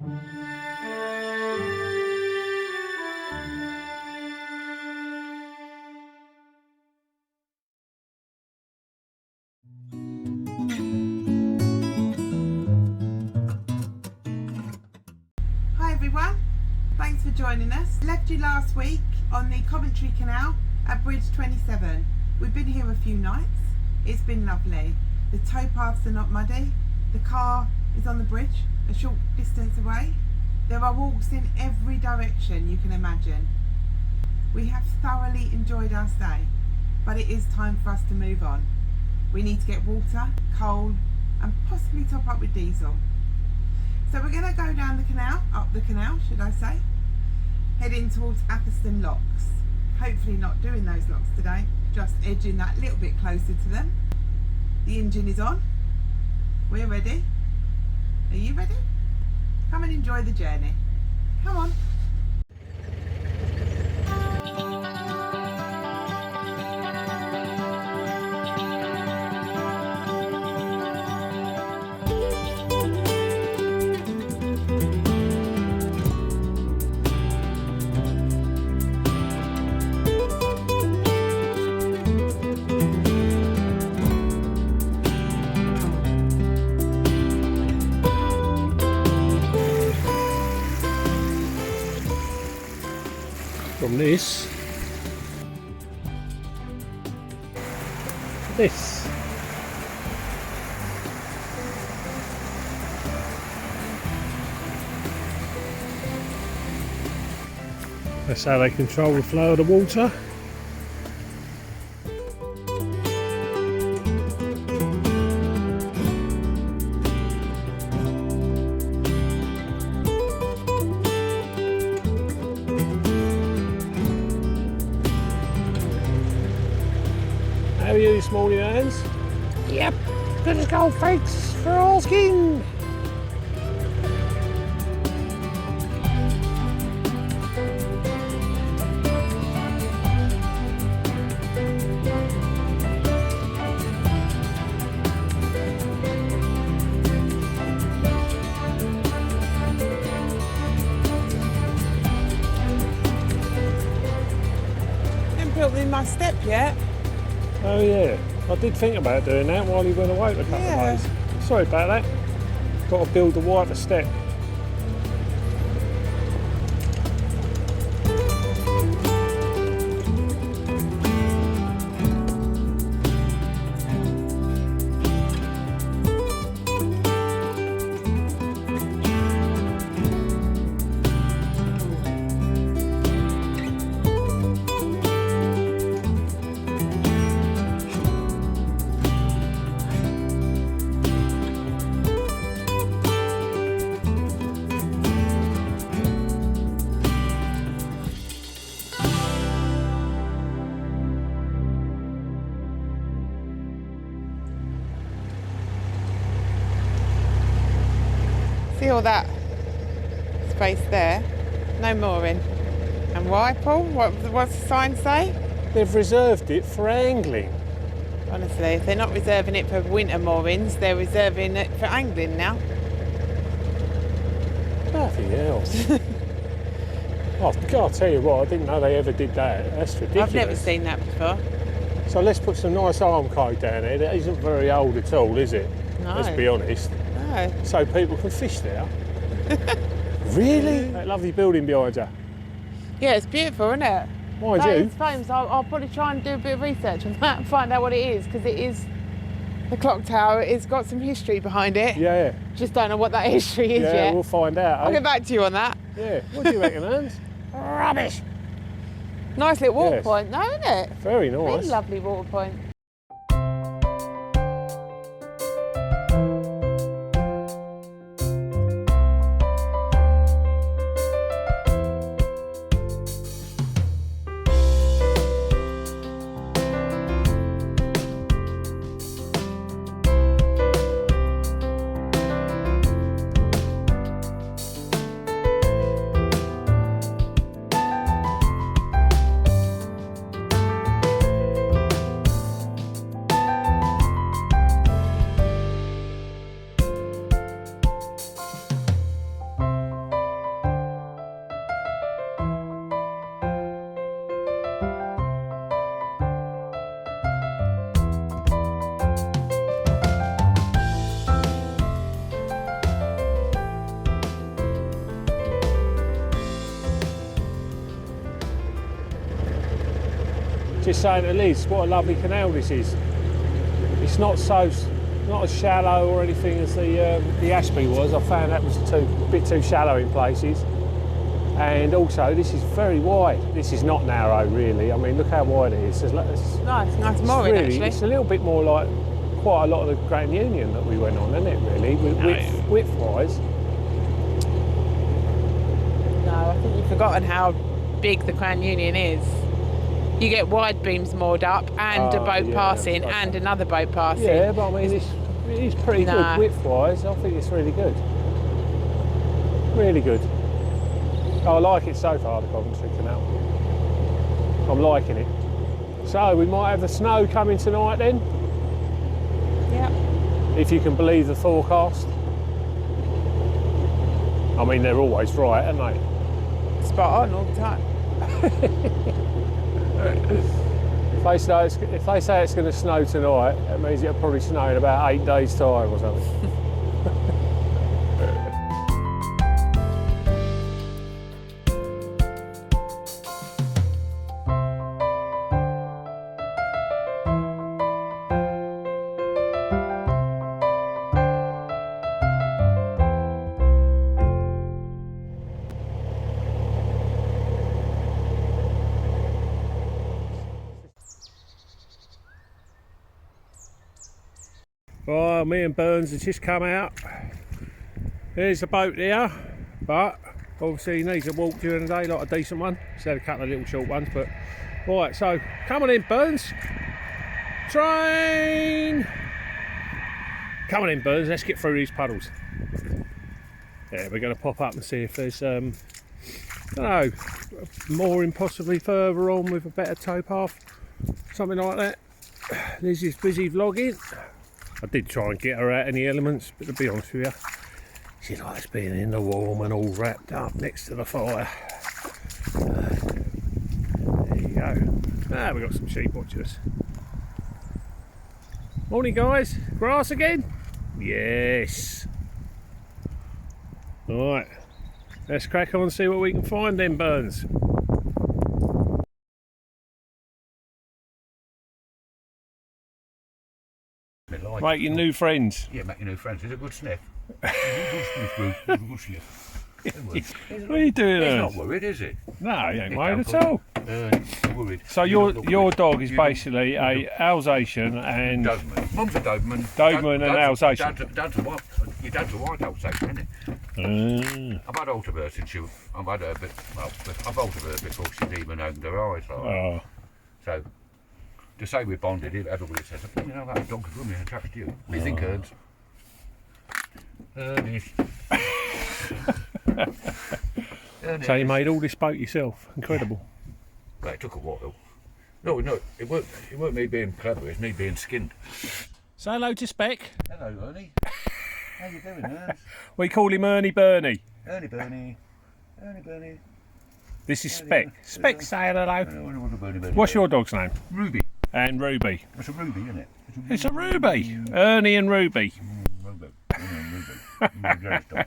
Hi everyone, thanks for joining us. Left you last week on the Coventry Canal at Bridge 27. We've been here a few nights. It's been lovely. The towpaths are not muddy. The car is on the bridge a short distance away. There are walks in every direction you can imagine. We have thoroughly enjoyed our stay, but it is time for us to move on. We need to get water, coal and possibly top up with diesel. So we're going to go down the canal, up the canal should I say, heading towards Atherstone Locks. Hopefully not doing those locks today, just edging that little bit closer to them. The engine is on, we're ready. Are you ready? Come and enjoy the journey. Come on. From this, that's how they control the flow of the water. How are you this morning, Hans? Yep, good as gold, thanks for asking. Haven't built in my step yet. Oh yeah, I did think about doing that while you went away for a couple of days. Sorry about that. Got to build the wider step. See all that space there? No mooring. And why, Paul? What's the sign say? They've reserved it for angling. Honestly, if they're not reserving it for winter moorings, they're reserving it for angling now. Nothing else. I'll tell you what, I didn't know they ever did that. That's ridiculous. I've never seen that before. So let's put some nice arm code down here. That isn't very old at all, is it? No. Let's be honest. No. So people can fish there. Really? That lovely building behind you. Yeah, it's beautiful, isn't it? Mind That you. is famous. I'll probably try and do a bit of research on that and find out what it is, because it is the clock tower. It's got some history behind it. Yeah. Just don't know what that history is Yeah, yet. we'll find out. I'll get back to you on that. Yeah. What do you reckon, Hans? Rubbish. Nice little water Yes. point, though, isn't it? Very Really nice. lovely water point. just saying to Liz, what a lovely canal this is. It's not as shallow or anything as the Ashby was. I found that was a bit too shallow in places. And also, this is very wide. This is not narrow, really. I mean, look how wide it is. Nice mooring, really, actually. It's a little bit more like quite a lot of the Grand Union that we went on, isn't it, really? Width-wise. No, I think you've forgotten how big the Grand Union is. You get wide beams moored up and a boat passing and another boat passing. Yeah, but I mean, it is pretty good width-wise. I think it's really good. Really good. I like it so far, the Coventry Canal. I'm liking it. So we might have the snow coming tonight then. Yeah. If you can believe the forecast. I mean, they're always right, aren't they? Spot on all the time. If they say it's going to snow tonight, that means it'll probably snow in about 8 days' time or something. Well, me and Burns have just come out. There's a boat here, but obviously he needs a walk during the day, like a decent one. He's had a couple of little short ones, but right, so come on in, Burns. Train! Come on in, Burns, let's get through these puddles. Yeah, we're going to pop up and see if there's, I don't know, mooring possibly further on with a better towpath, something like that. Liz is busy vlogging. I did try and get her out in the elements, but to be honest with you, she likes being in the warm and all wrapped up next to the fire. There you go. We've got some sheep watchers. Morning, guys. Grass again? Yes. Alright, let's crack on and see what we can find then, Burns. Making new friends. Yeah, making new friends. It's a good sniff. It's a good sniff. What are you doing there? He's not worried, is it? No, he ain't worried at all. Worried. So your dog is basically a Alsatian and... Doberman. Mum's a Doberman. Doberman and Alsatian. Dad's a what? Your dad's a white Alsatian, isn't it? I've had hold of her since I've had her a bit... Well, I've hold of her before she's even opened her eyes. Like So... To say we're bonded, everybody says, you know, that dog's running and attached to you. What do you think, Ernst? So you made all this boat yourself? Incredible. Well, it took a while. No, it weren't me being clever, it's me being skinned. Say hello to Spec. Hello, Ernie. How you doing, Ernst? We call him Ernie Bernie. Ernie Bernie. Ernie Bernie. This is Spec. Spec, say hello. What's your dog's name? Ruby. And Ruby. It's a Ruby, isn't it? It's a Ruby. Ernie and Ruby. Ruby. Ruby.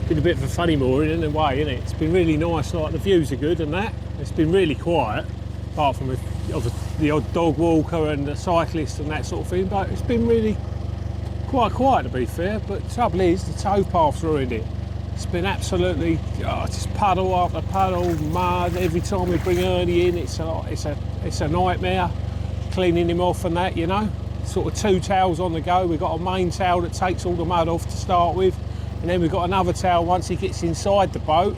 Been a bit of a funny mooring in a way, isn't it? It's been really nice, like the views are good and that. It's been really quiet, apart from the odd dog walker and the cyclist and that sort of thing, but it's been really quite quiet, to be fair. But the trouble is, the towpath's ruined it. It's been absolutely just puddle after puddle, mud. Every time we bring Ernie in, it's a nightmare cleaning him off and that, you know. Sort of two towels on the go. We've got a main towel that takes all the mud off to start with, and then we've got another towel once he gets inside the boat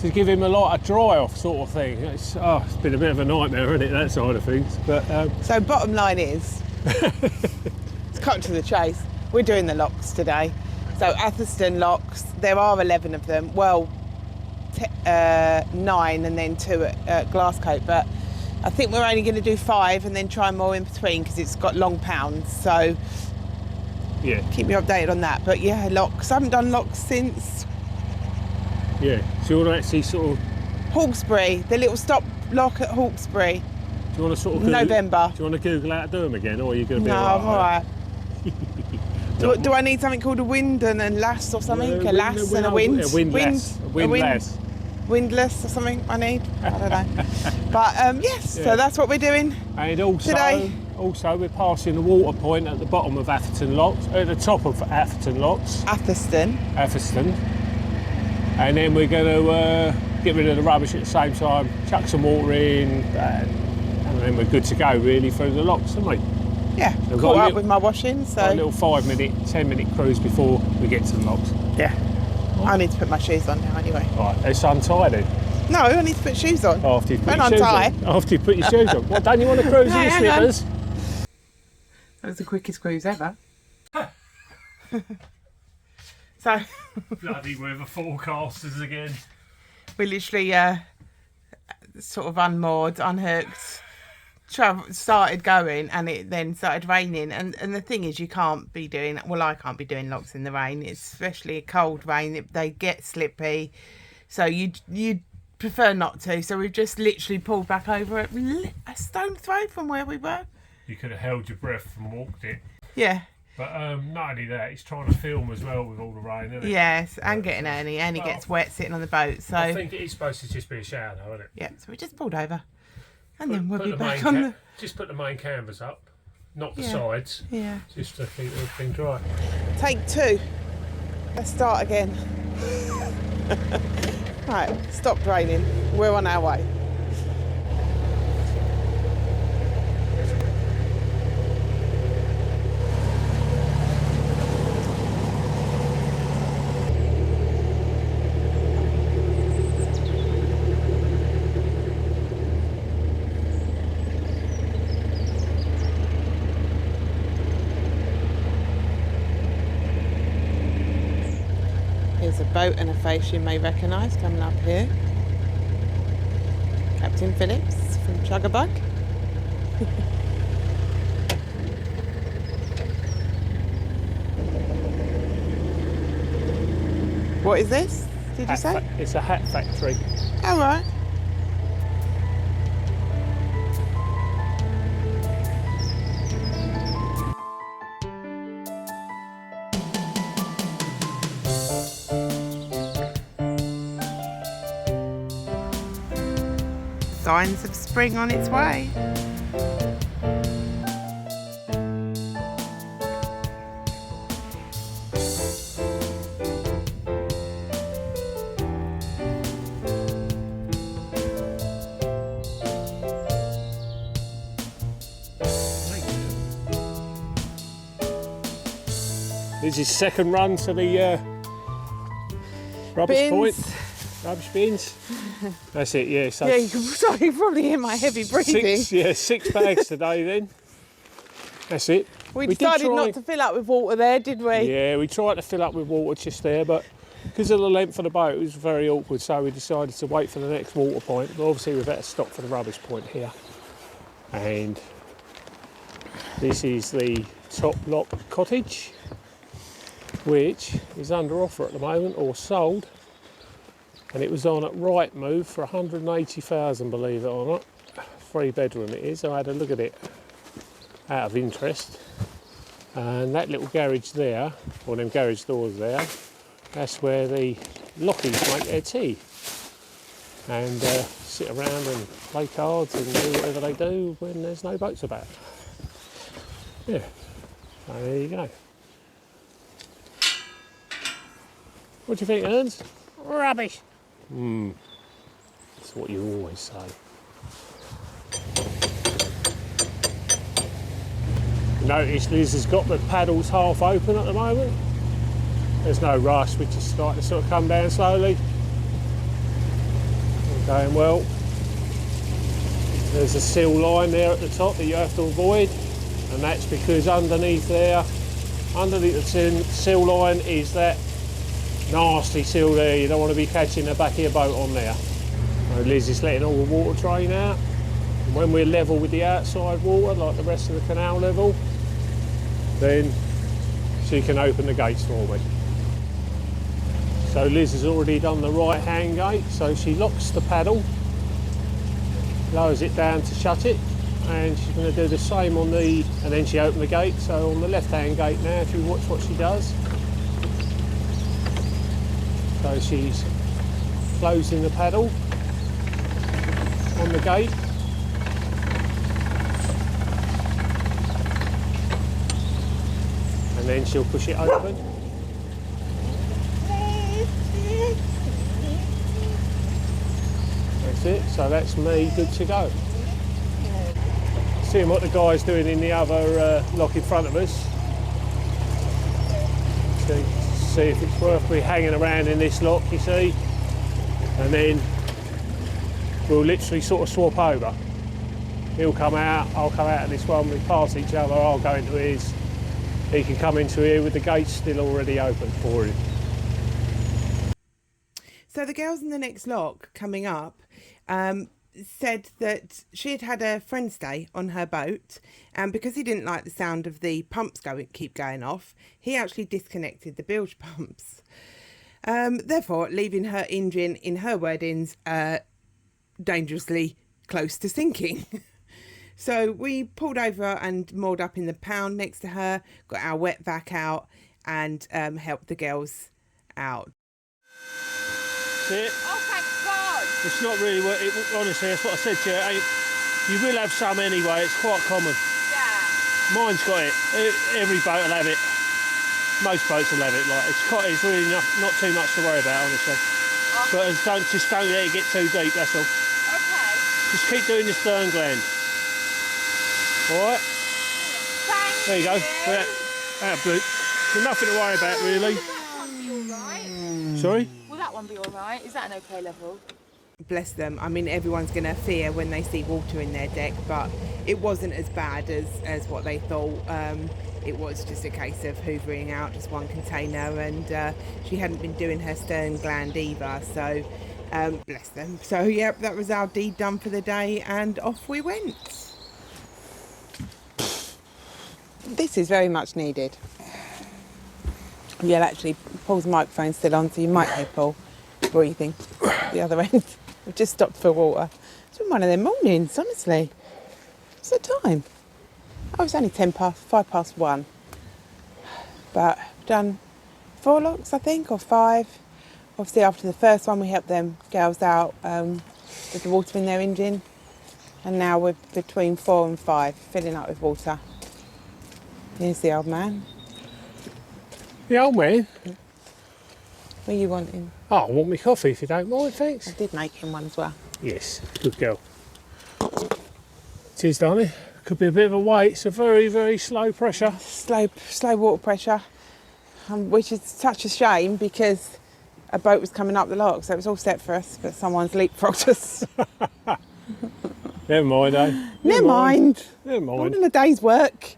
to give him a lot of dry off sort of thing. It's been a bit of a nightmare, isn't it, that side of things. But so bottom line is, it's cut to the chase. We're doing the locks today. So Atherstone Locks, there are 11 of them. Well, 9 and then 2 at Glasscoat, but I think we're only going to do 5 and then try more in between because it's got long pounds. So yeah, keep me updated on that. But yeah, locks. I haven't done locks since... Yeah, so you want to actually sort of... Hawkesbury, the little stop lock at Hawkesbury. Do you want to sort of... November. Do you want to Google how to do them again, or are you going to be... No, I'm all right. Do I need something called a wind and a lass or something? A lass and a wind? A windlass. A windlass. Windlass or something I need? I don't know. But yes, so that's what we're doing and also, today. Also, we're passing the water point at the bottom of Atherstone Locks, at the top of Atherstone Locks. Atherstone. And then we're going to get rid of the rubbish at the same time, chuck some water in, and then we're good to go really through the locks, aren't we? Yeah, We've caught got up with my washing, so... a little 5-minute, 10-minute cruise before we get to the locks. Yeah. I need to put my shoes on now anyway. Right, it's untied then. No, I need to put shoes on. After you put Don't your shoes untie. on. After you put your shoes on. What, don't you want to cruise in your hang on. slippers? That was the quickest cruise ever. So... Bloody weather forecasters again. We literally sort of unmoored, unhooked, started going, and it then started raining. And the thing is, you can't be doing, well, I can't be doing locks in the rain, especially a cold rain. They get slippy, so you'd prefer not to. So we've just literally pulled back over a stone's throw from where we were. You could have held your breath and walked it. Yeah. But not only that, it's trying to film as well with all the rain, isn't it? Yes, and getting Ernie. Ernie gets wet sitting on the boat. So I think it is supposed to just be a shower, though, isn't it? yeah, so we just pulled over, and then we'll be back on the. Just put the main canvas up, not the Yeah. sides. Yeah. Just to keep everything dry. Take 2. Let's start again. Right, stopped raining. We're on our way. There's a boat and a face you may recognise coming up here. Captain Phillips from Chuggabug. What is this? Did you say? It's a hat factory. All right. Signs of spring on its way. This is second run to the rubbish Bins. point. Rubbish bins. That's it, yeah. So Yeah, you can probably hear my heavy breathing. 6 bags today then. That's it. We did decided try- not to fill up with water there, did we? Yeah, we tried to fill up with water just there, but because of the length of the boat, it was very awkward, so we decided to wait for the next water point. But obviously we've had to stop for the rubbish point here. And this is the Top Lock cottage, which is under offer at the moment, or sold. And it was on at Rightmove for 180,000, believe it or not. 3-bedroom it is. I had a look at it out of interest. And that little garage there, or them garage doors there, that's where the lockies make their tea. And sit around and play cards and do whatever they do when there's no boats about. Yeah, so there you go. What do you think, Ernst? Rubbish. That's what you always say. Notice Liz has got the paddles half open at the moment. There's no rush, we're just starting to sort of come down slowly. We're going well. There's a sill line there at the top that you have to avoid, and that's because underneath there, underneath the sill line is that nasty sill there. You don't want to be catching the back of your boat on there. So Liz is letting all the water drain out. And when we're level with the outside water, like the rest of the canal level, then she can open the gates for me. So Liz has already done the right hand gate, so she locks the paddle, lowers it down to shut it, and she's going to do the same on the, and then she opened the gate, so on the left hand gate now, if you watch what she does. So she's closing the paddle on the gate. And then she'll push it open. That's it, so that's me good to go. Seeing what the guy's doing in the other lock in front of us. See if it's worth me hanging around in this lock, you see. And then we'll literally sort of swap over. He'll come out, I'll come out of this one, we pass each other, I'll go into his. He can come into here with the gate still already open for him. So the girls in the next lock coming up said that she had had a friend stay on her boat, and because he didn't like the sound of the pumps keep going off, he actually disconnected the bilge pumps. Therefore, leaving her engine, in her wordings, dangerously close to sinking. So we pulled over and moored up in the pound next to her, got our wet vac out, and helped the girls out. That's it. Oh, thank God! It's not really what it, honestly, that's what I said to you. You will have some anyway, it's quite common. Yeah. Mine's got it. Every boat will have it. Most boats will have it. Like it's really not too much to worry about, honestly. Okay. But just don't let it get too deep. That's all. Okay. Just keep doing the stern gland. All right. Thank There you go. you. There's nothing to worry about really. Will that one be alright? Sorry. Will that one be alright? Is that an okay level? Bless them. I mean, everyone's going to fear when they see water in their deck, but it wasn't as bad as what they thought. It was just a case of hoovering out just one container, and she hadn't been doing her stern gland either, so bless them. So yep, that was our deed done for the day, and off we went. This is very much needed. Yeah, actually, Paul's microphone's still on, so you might hear Paul breathing at the other end. We've just stopped for water. It's been one of them mornings, honestly. What's the time? Oh, it's only 5 past 1. But we've done 4 locks, I think, or 5. Obviously, after the first one, we helped them girls out with the water in their engine. And now we're between 4 and 5, filling up with water. Here's the old man. The old man? What are you wanting? Oh, I want me coffee if you don't mind, thanks. I did make him one as well. Yes, good girl. Cheers, darling. Could be a bit of a wait. It's a very, very slow pressure. Slow water pressure, which is such a shame because a boat was coming up the lock, so it was all set for us, but someone's leapfrogged us. Never mind, eh? Never mind. Never More mind. than a day's work.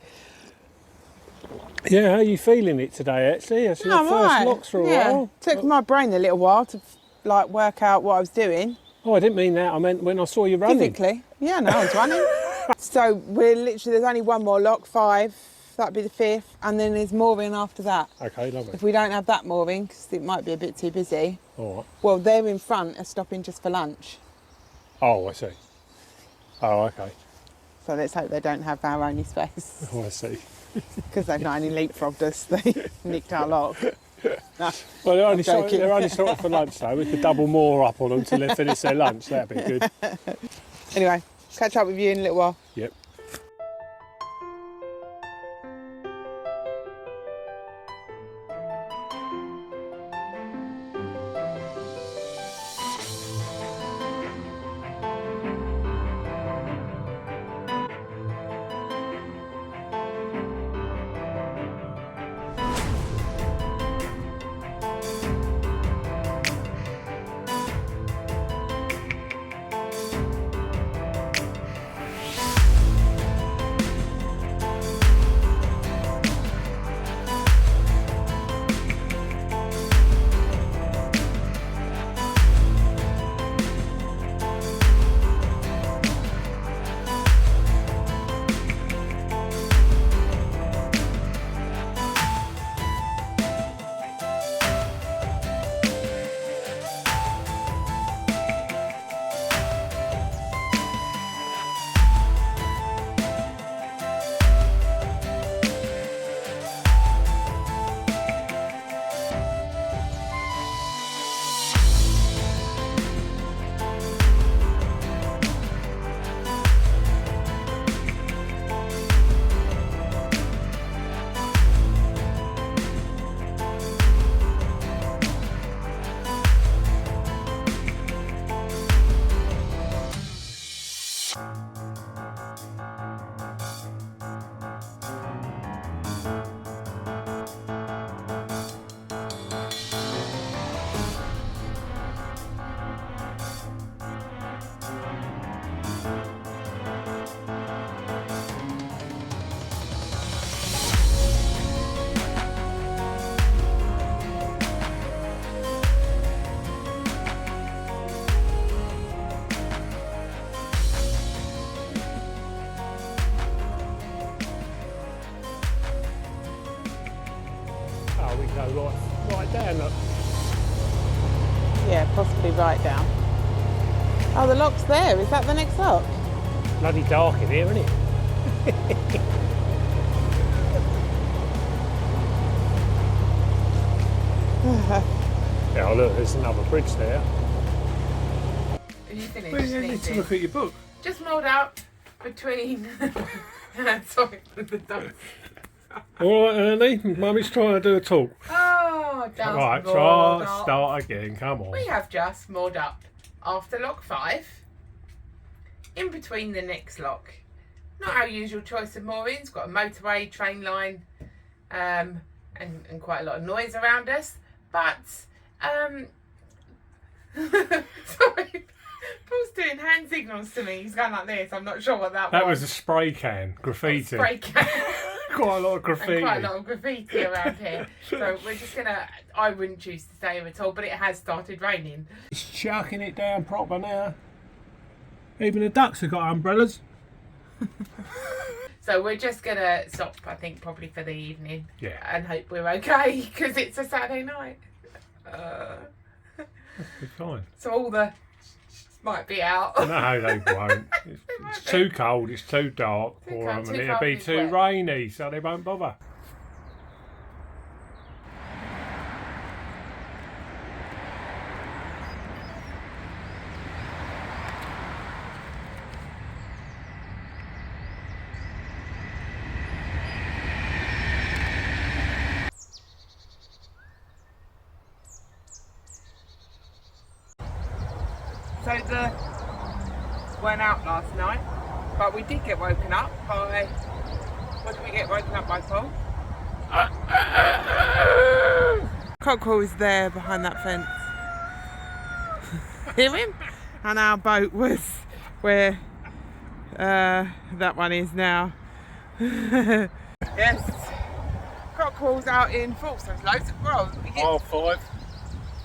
Yeah, how are you feeling it today, actually? That's your first right. locks for a Yeah. while. Took my brain a little while to like work out what I was doing. Oh, I didn't mean that. I meant when I saw you running. Physically. Yeah, no, I was running. So we're literally, there's only one more lock, 5. That'd be the 5th, and then there's mooring after that. Okay, lovely. If we don't have that mooring, because it might be a bit too busy, All right. well, they're in front are stopping just for lunch. Oh, I see. Oh, okay. So let's hope they don't have our only space. Oh, I see. Because they've not only leapfrogged us, they nicked our lock. No, Well, they're only, joking. they're only stopping for lunch, though. We could double more up on them till they finish their lunch. That'd be good. Anyway, catch up with you in a little while. Yep. go right down. Look. Yeah, possibly right down. Oh, the lock's there. Is that the next lock? Bloody dark in here, isn't it? Yeah, look, there's another bridge there. Are you finished? Well, you need to look at your book. Just mould up between. Sorry, the dogs. All right, Ernie, Mummy's trying to do a talk. Oh, just Right, moored up. start again, come on. We have just moored up after lock 5, in between the next lock. Not our usual choice of moorings. Got a motorway, train line, and quite a lot of noise around us. But sorry, Paul's doing hand signals to me. He's going like this. I'm not sure what that was. That was a spray can, graffiti. Spray can. Quite a lot of graffiti. And quite a lot of graffiti around here. So we're just gonna. I wouldn't choose to stay here at all, but it has started raining. It's chucking it down proper now. Even the ducks have got umbrellas. So we're just gonna stop, I think, probably for the evening. Yeah. And hope we're okay, because it's a Saturday night. Be fine. So all the might be out. No, they won't. It's too cold, it's too dark Too for cold, them, too and it'll cold, be too too wet. rainy, so they won't bother. So the went out last night, but we did get woken up by. What did we get woken up by, Paul? Cockerel is there behind that fence. Hear him? And our boat was where that one is now. Yes. Cockerel's out in full, so there's loads of well, Oh, five.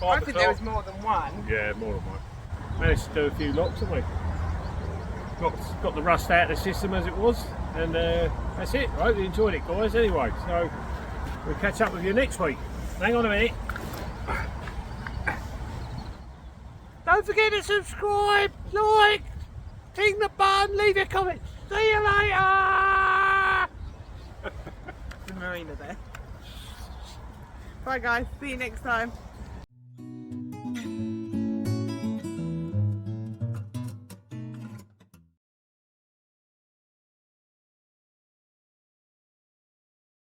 I think there was more than one. Yeah, more than one. Managed to do a few locks, haven't we? Got the rust out of the system as it was, and that's it. I hope you enjoyed it, guys. Anyway, so we'll catch up with you next week. Hang on a minute. Don't forget to subscribe, like, ding the button, leave your comments. See you later. The marina there. Bye guys, see you next time.